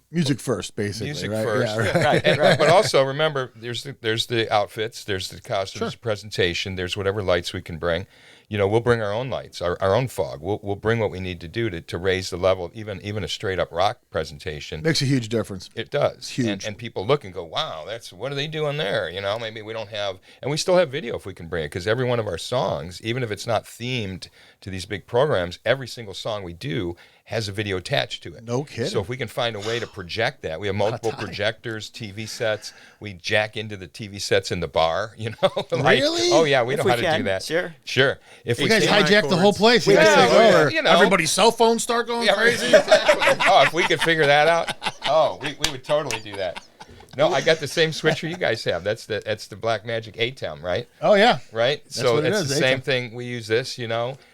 Music first, basically. Music right? first, Yeah, right. right. But also remember, there's the outfits, there's the costumes, presentation, there's whatever lights we can bring. We'll bring our own lights, our own fog. We'll bring what we need to do to raise the level. Even a straight up rock presentation, Makes a huge difference. it does. Huge. And people look and go, wow, what are they doing there? Maybe we don't have, and we still have video if we can bring it, because every one of our songs, even if it's not themed to these big programs, every single song we do has a video attached to it. No kidding. So if we can find a way to project that, we have multiple projectors, TV sets. We jack into the TV sets in the bar, Really? Oh yeah, we If know we how to can, do that. sure. If You we guys can, hijack the whole place. You Yeah, guys take yeah, over. yeah, Everybody's cell phones start going Yeah, crazy. exactly. Oh, if we could figure that out, we would totally do that. No, I got the same switcher you guys have. That's the Black Magic A-Town, right? Oh yeah. Right? So what it it's is, the A-Town. same thing. We use this,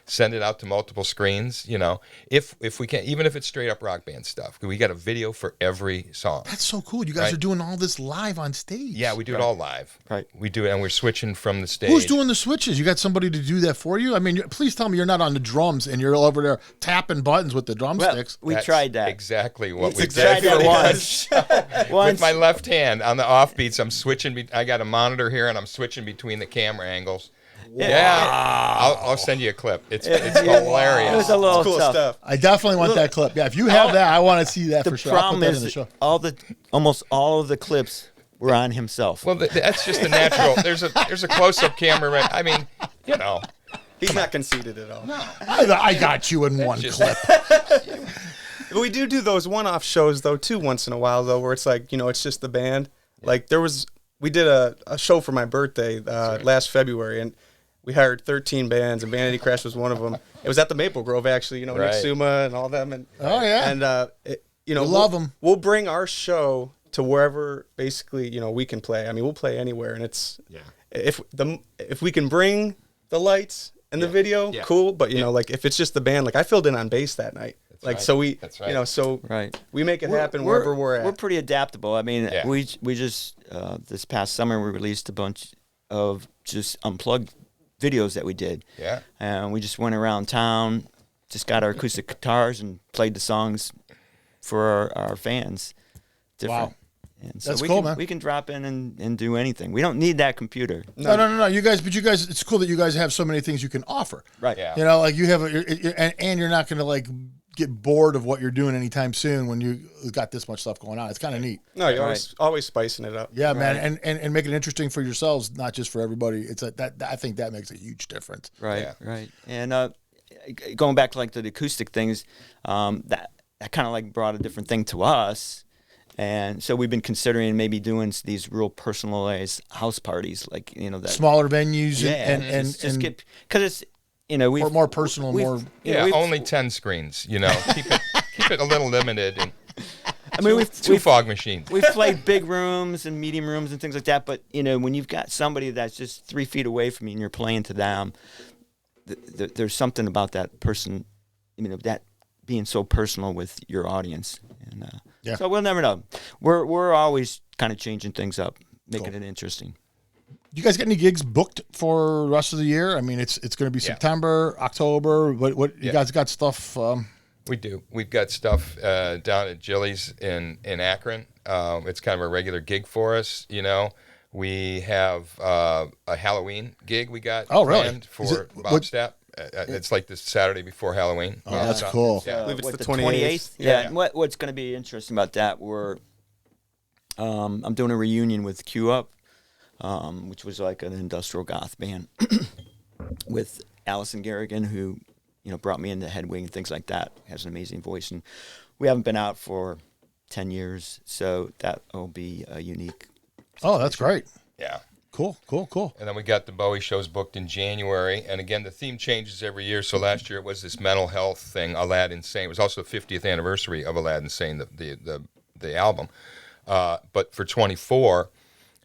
send it out to multiple screens. If we can, even if it's straight up rock band stuff, we got a video for every song. That's so cool. You guys Right. are doing all this live on stage. Yeah, we do it all live. Right. We do it, and we're switching from the stage. Who's doing the switches? You got somebody to do that for you? I mean, please tell me you're not on the drums and you're over there tapping buttons with the Well, drumsticks. we That's tried that. Exactly what we tried did. that once. With Once. my left hand on the offbeats, I'm switching. I got a monitor here, and I'm switching between the camera angles. Yeah, I'll send you a clip. It's hilarious. It was a little Cool tough. stuff. I definitely want that clip. Yeah, if you have that, I want to see that The for sure. I'll put problem that in is the show. almost all of the clips were on himself. Well, that's just a natural. There's a close-up camera. Right? I mean, He's not conceited at all. I got you in one just- clip. But we do those one-off shows though too once in a while though, where it's like it's just the band. Like we did a show for my birthday last February, and we hired 13 bands, and Vanity Crash was one of them. It was at the Maple Grove actually, Nick Right. Suma and all them, and Oh, yeah. and love 'em. We'll bring our show to wherever basically we can play. I mean, we'll play anywhere, and it's if we can bring the lights and the video, cool. But like if it's just the band, like I filled in on bass that night. right. So we, That's right. Right. we make it happen wherever we're at. We're pretty adaptable. I mean, Yeah. we just this past summer we released a bunch of just unplugged videos that we did. Yeah. And we just went around town, just got our acoustic guitars and played the songs for our fans. Different. Wow. And so That's we cool, can, man. We can drop in and do anything. We don't need that computer. No. You guys, it's cool that you guys have so many things you can offer. Right. Yeah. Like you have, and you're not going to like get bored of what you're doing anytime soon when you got this much stuff going on. It's kind of neat. No, you're Right. always spicing it up. Yeah, man, and make it interesting for yourselves, not just for everybody. It's that I think that makes a huge difference. Right, Yeah. right. And going back to like the acoustic things, that kind of like brought a different thing to us. And so we've been considering maybe doing these real personalized house parties, like that Smaller venues and just get, because it's we or more personal, more. Yeah, we've- only 10 screens. Keep it a little limited. And I mean, two fog machines. we've played big rooms and medium rooms and things like that. But when you've got somebody that's just 3 feet away from you and you're playing to them, there's something about that person, that being so personal with your audience. And Yeah. so we'll never know. We're always kind of changing things up, making it interesting. You guys got any gigs booked for the rest of the year? I mean, it's going to be September, October. What you guys got stuff? We do. We've got stuff down at Jilly's in Akron. It's kind of a regular gig for us. We have a Halloween gig we got Oh, really? planned Is for it- Bob what- Stapp. It's like the Saturday before Halloween. Oh, that's cool. Yeah. I believe it's What, the 28th. Yeah. And what's going to be interesting about that? I'm doing a reunion with Q Up, which was like an industrial goth band with Allison Garrigan, who brought me into Headwing and things like that. Has an amazing voice, and we haven't been out for 10 years, so that will be a unique. Oh, that's great. Yeah. Cool. And then we got the Bowie shows booked in January. And again, the theme changes every year. So last year it was this mental health thing, Aladdin Sane. It was also the 50th anniversary of Aladdin Sane, the album. But for 24,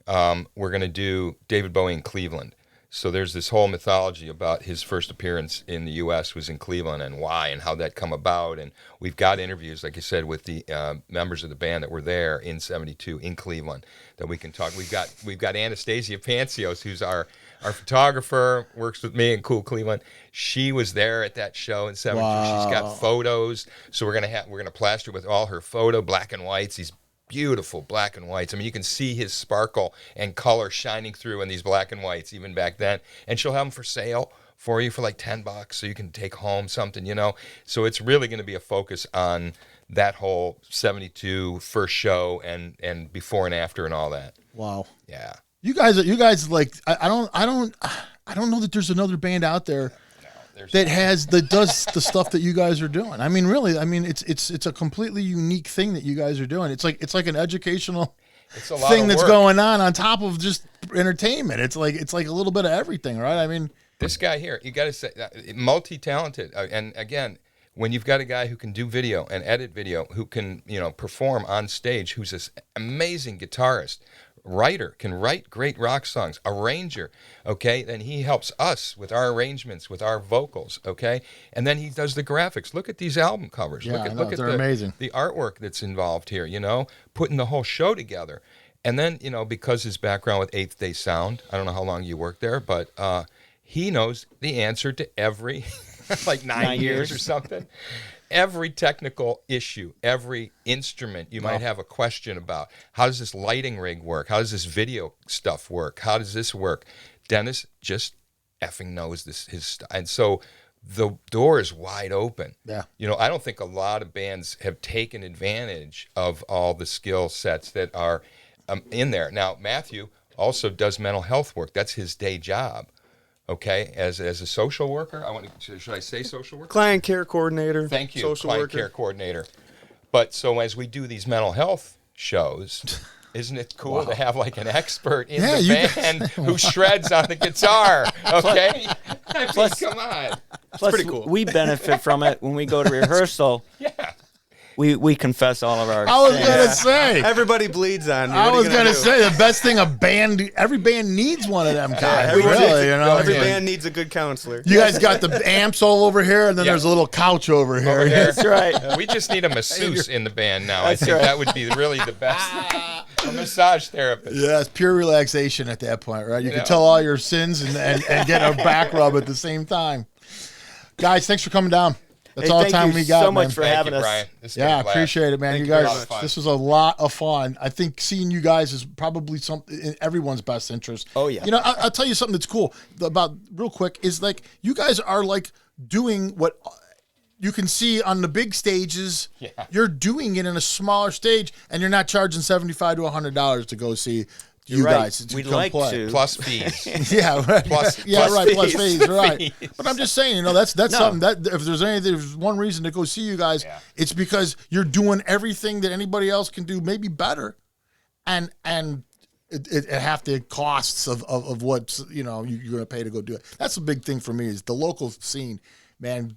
we're going to do David Bowie in Cleveland. So there's this whole mythology about his first appearance in the U.S. was in Cleveland and why and how that come about. And we've got interviews, like I said, with the members of the band that were there in '72 in Cleveland that we can talk. We've got Anastasia Pancios, who's our photographer, works with me in Cool Cleveland. She was there at that show in '72. Wow. She's got photos, so we're gonna plaster with all her photo black and whites. These beautiful black and whites. I mean, you can see his sparkle and color shining through in these black and whites even back then. And she'll have them for sale for you for like $10, so you can take home something, So it's really going to be a focus on that whole '72 first show and before and after and all that. Wow. Yeah. You guys like I don't know that there's another band out there that does the stuff that you guys are doing. I mean, really, it's a completely unique thing that you guys are doing. It's like an educational It's a lot thing of that's work. going on top of just entertainment. It's like a little bit of everything, right? I mean, This guy here, you got to say, multi-talented. And again, when you've got a guy who can do video and edit video, who can, perform on stage, who's this amazing guitarist, writer, can write great rock songs, arranger, okay? Then he helps us with our arrangements, with our vocals, okay? And then he does the graphics. Look at these album covers. Yeah, look at they're amazing. The artwork that's involved here, putting the whole show together. And then, because his background with Eighth Day Sound, I don't know how long you worked there, but he knows the answer to every, like 9 years or something. Every technical issue, every instrument you might have a question about. How does this lighting rig work? How does this video stuff work? How does this work? Dennis just effing knows his stuff. And so the door is wide open. Yeah. I don't think a lot of bands have taken advantage of all the skill sets that are in there. Now, Matthew also does mental health work. That's his day job. Okay, as a social worker, should I say social worker? Client care coordinator. Thank you, social client worker. care coordinator. But so as we do these mental health shows, isn't it cool to have like an expert in the band who shreds on the guitar? Okay, come on. Plus, pretty cool. we benefit from it when we go to rehearsal. Yeah. We confess all of our I was sins. gonna say. Everybody bleeds on me. I What are was you gonna do? say the best thing every band needs one of them guys. Everyone Really, needs- you know. Every Yeah. band needs a good counselor. You guys got the amps all over here, and then Yeah. there's a little couch over here. Over here. That's right. We just need a masseuse in the band now. That's I think right. that would be really the best. A massage therapist. Yeah, it's pure relaxation at that point, right? You Yeah. can tell all your sins and get a back rub at the same time. Guys, thanks for coming down. That's Hey, all the thank time you we got, so man. much for Thank having you, us. Brian. This has Yeah, been I a blast. appreciate it, man. Thank You you very guys, much. this was a lot of fun. I think seeing you guys is probably something in everyone's best interest. Oh, yeah. I'll tell you something that's cool about real quick is like you guys are like doing what you can see on the big stages. Yeah. You're doing it in a smaller stage, and you're not charging $75 to $100 to go see you You're right. guys. To We'd come like play. to. Plus fees. Yeah, right. Plus Plus fees. fees, right. Fees. But I'm just saying, that's No. something that if there's one reason to go see you guys, Yeah. it's because you're doing everything that anybody else can do, maybe better, and it half the costs of what you're going to pay to go do it. That's a big thing for me is the local scene, man.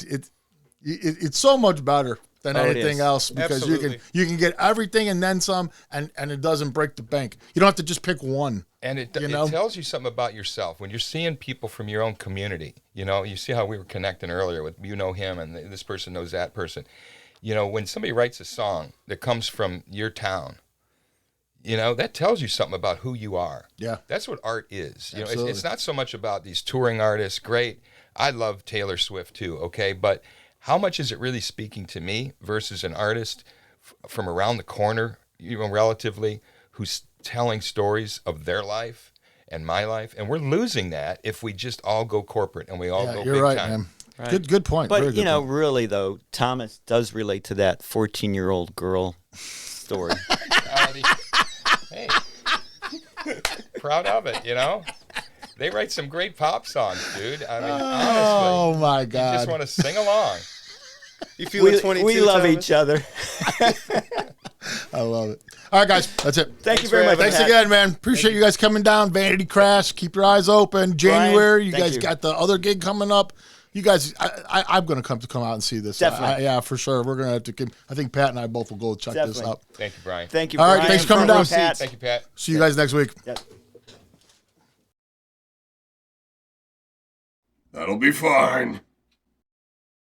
It's so much better than Oh, it anything is. else because Absolutely. you can get everything and then some, and it doesn't break the bank. You don't have to just pick one. And it You know? tells you something about yourself when you're seeing people from your own community. You see how we were connecting earlier with him and this person knows that person. When somebody writes a song that comes from your town, that tells you something about who you are. Yeah. That's what art is. Absolutely. It's not so much about these touring artists. Great. I love Taylor Swift too, okay? But how much is it really speaking to me versus an artist from around the corner, relatively, who's telling stories of their life and my life? And we're losing that if we just all go corporate and we all go You're big right, time. man. Right. Good point. But Very good point. really though, Thomas does relate to that 14-year-old girl story. Hey, proud of it, They write some great pop songs, dude. I mean, Oh honestly. my You God! just want to sing along. You feel 22, we love Thomas? each other. I love it. All right, guys, that's it. Thank you very for much. having Thanks Matt. again, man. Appreciate you guys coming down. Vanity Crash. Keep your eyes open. January, you thank guys you. got the other gig coming up. You guys, I'm going to come out and see this. Definitely. Yeah, for sure. We're going to have to. I think Pat and I both will go check this Definitely. out. Thank you, Brian. Thank you. All right, Brian. thanks for coming Front row down. Pat. Thank you, Pat. See you guys next week. Yep. That'll be fine.